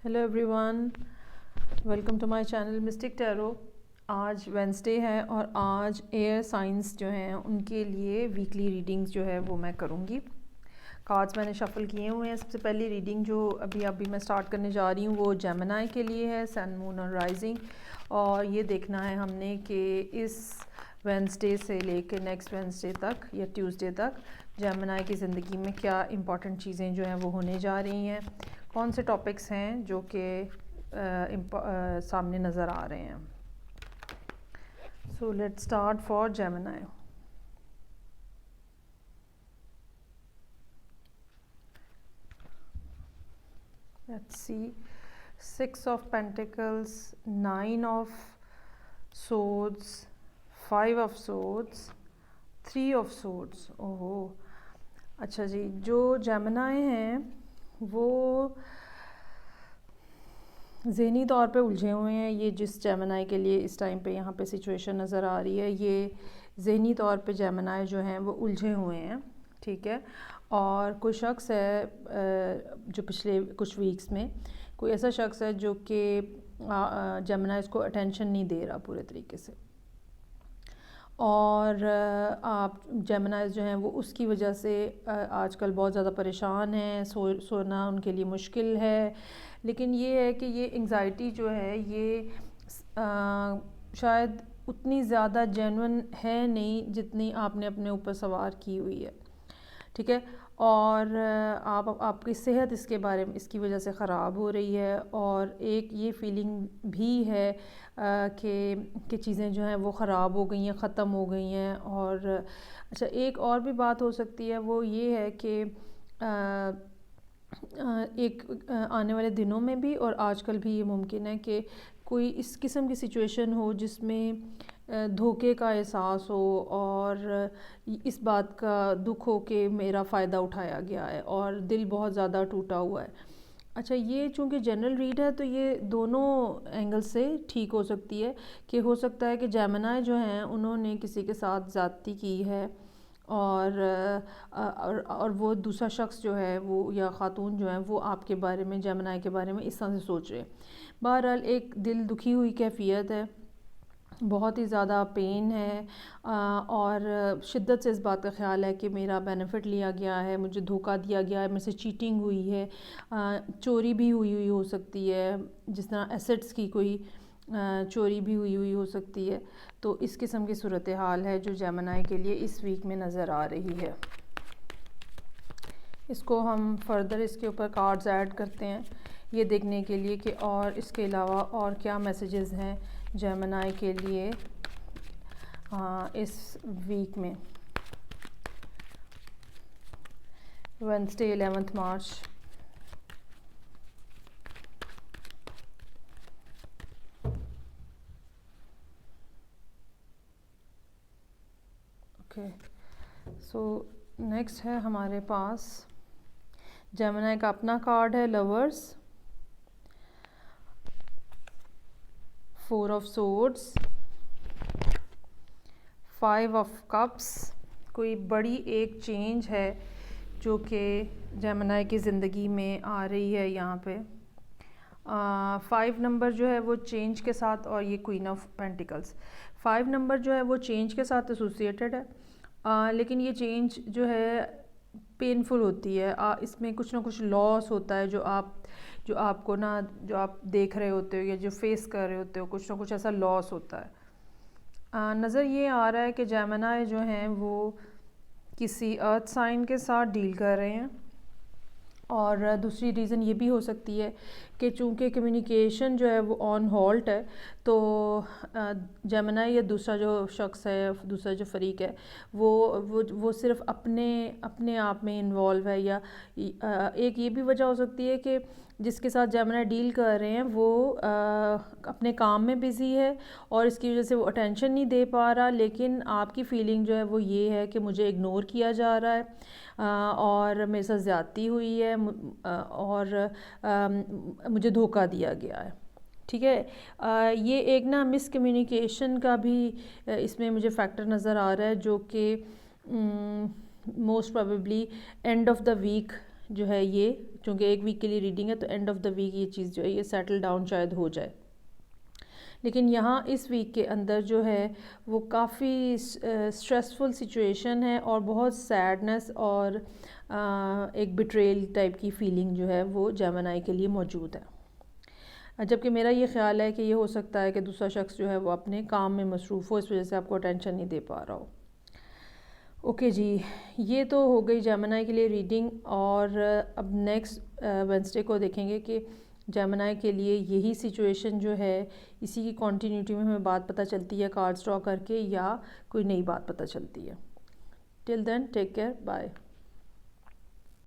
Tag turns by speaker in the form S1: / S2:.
S1: Hello everyone, welcome to my channel mystic tarot. आज Wednesday है और आज एयर साइंस जो हैं उनके लिए वीकली रीडिंग्स जो है वो मैं करूँगी। कार्ड्स मैंने शफल किए हुए हैं। सबसे पहली रीडिंग जो अभी मैं स्टार्ट करने जा रही हूँ वो जेमिनी के लिए है, सन मून और राइजिंग। और ये देखना है हमने कि इस वेंसडे से लेकर नेक्स्ट वेंसडे तक या ट्यूसडे तक जेमिनी की ज़िंदगी में क्या इम्पॉर्टेंट चीज़ें जो हैं वो होने जा रही हैं, कौन से टॉपिक्स हैं जो कि सामने नज़र आ रहे हैं। So let's start for Gemini. Let's see, 6 of Pentacles, 9 of Swords, 5 of Swords, 3 of Swords। ओहो, अच्छा जी, जो जेमिनी हैं वो ज़हनी तौर पे उलझे हुए हैं। ये जिस जेमिनी के लिए इस टाइम पे यहाँ पे सिचुएशन नज़र आ रही है, ये ज़हनी तौर पे जेमिनी जो हैं वो उलझे हुए हैं, ठीक है। और कोई शख्स है जो पिछले कुछ वीक्स में कोई ऐसा शख्स है जो कि जेमिनी को अटेंशन नहीं दे रहा पूरे तरीके से, और आप जेमिनी जो हैं वो उसकी वजह से आजकल बहुत ज़्यादा परेशान हैं। सोना उनके लिए मुश्किल है। लेकिन ये है कि ये एंग्ज़ाइटी जो है ये शायद उतनी ज़्यादा जेन्युइन है नहीं जितनी आपने अपने ऊपर सवार की हुई है, ठीक है। और आपकी सेहत इसके बारे में इसकी वजह से ख़राब हो रही है। और एक ये फीलिंग भी है कि चीज़ें जो हैं वो ख़राब हो गई हैं, ख़त्म हो गई हैं। और अच्छा, एक और भी बात हो सकती है, वो ये है कि एक आने वाले दिनों में भी और आजकल भी ये मुमकिन है कि कोई इस किस्म की सिचुएशन हो जिसमें धोखे का एहसास हो और इस बात का दुख हो कि मेरा फ़ायदा उठाया गया है और दिल बहुत ज़्यादा टूटा हुआ है। अच्छा, ये चूँकि जनरल रीड है तो ये दोनों एंगल से ठीक हो सकती है कि हो सकता है कि जेमिनी जो हैं उन्होंने किसी के साथ ज़्यादती की है और वो दूसरा शख्स जो है वो या ख़ातून जो है वो आपके बारे में, जेमिनी के बारे में इस तरह से सोच रहे हैं। बहरहाल एक दिल दुखी हुई कैफियत है, बहुत ही ज़्यादा पेन है और शिद्दत से इस बात का ख़्याल है कि मेरा बेनिफिट लिया गया है, मुझे धोखा दिया गया है, मेरे से चीटिंग हुई है, चोरी भी हुई हो सकती है, जिस तरह एसेट्स की कोई चोरी भी हुई हो सकती है। तो इस किस्म की सूरत हाल है जो जेमिनी के लिए इस वीक में नज़र आ रही है। इसको हम फर्दर इसके ऊपर कार्ड्स ऐड करते हैं ये देखने के लिए कि और इसके अलावा और क्या मैसेजेस हैं जेमिनी के लिए इस वीक में। वेडनेसडे 11 मार्च। ओके, सो नेक्स्ट है हमारे पास जेमिनी का अपना कार्ड है, lovers, 4 of Swords, 5 of Cups। कोई बड़ी एक चेंज है जो कि जेमिनी की ज़िंदगी में आ रही है यहाँ पे। 5 नंबर जो है वो चेंज के साथ, और ये क्वीन ऑफ पेंटिकल्स, 5 नंबर जो है वो चेंज के साथ एसोसिएटेड है। लेकिन ये चेंज जो है पेनफुल होती है। इसमें कुछ ना कुछ लॉस होता है जो आपको ना, जो आप देख रहे होते हो या जो फेस कर रहे होते हो, कुछ ना कुछ ऐसा लॉस होता है। नज़र ये आ रहा है कि जेमिनी जो हैं वो किसी अर्थ साइन के साथ डील कर रहे हैं। और दूसरी रीज़न ये भी हो सकती है कि चूँकि कम्युनिकेशन जो है वो ऑन हॉल्ट है, तो जेमिनी या दूसरा जो शख्स है, दूसरा जो फ़रीक है, वो सिर्फ अपने आप में इन्वॉल्व है। या एक ये भी वजह हो सकती है कि जिसके साथ जेमिनी डील कर रहे हैं वो अपने काम में बिज़ी है और इसकी वजह से वो अटेंशन नहीं दे पा रहा। लेकिन आपकी फ़ीलिंग जो है वो ये है कि मुझे इग्नोर किया जा रहा है और मेरे साथ ज़्यादती हुई है और मुझे धोखा दिया गया है, ठीक है। ये एक ना मिसकम्युनिकेशन का भी इसमें मुझे फैक्टर नज़र आ रहा है जो कि most probably end of the week जो है ये चूँकि एक वीक के लिए रीडिंग है तो एंड ऑफ द वीक ये चीज़ जो है ये सेटल डाउन शायद हो जाए। लेकिन यहाँ इस वीक के अंदर जो है वो काफ़ी स्ट्रेसफुल सिचुएशन है और बहुत सैडनेस और एक बिट्रेल टाइप की फीलिंग जो है वो जेमिनी के लिए मौजूद है। जबकि मेरा ये ख्याल है कि ये हो सकता है कि दूसरा शख्स जो है वो अपने काम में मसरूफ़ हो, इस वजह से आपको अटेंशन नहीं दे पा रहा हो। ओके जी, ये तो हो गई जेमिनी के लिए रीडिंग। और अब नेक्स्ट वेडनेसडे को देखेंगे कि जेमिनी के लिए यही सिचुएशन जो है इसी की कॉन्टीन्यूटी में हमें बात पता चलती है कार्ड्स ड्रॉ करके या कोई नई बात पता चलती है। Till then take care, bye.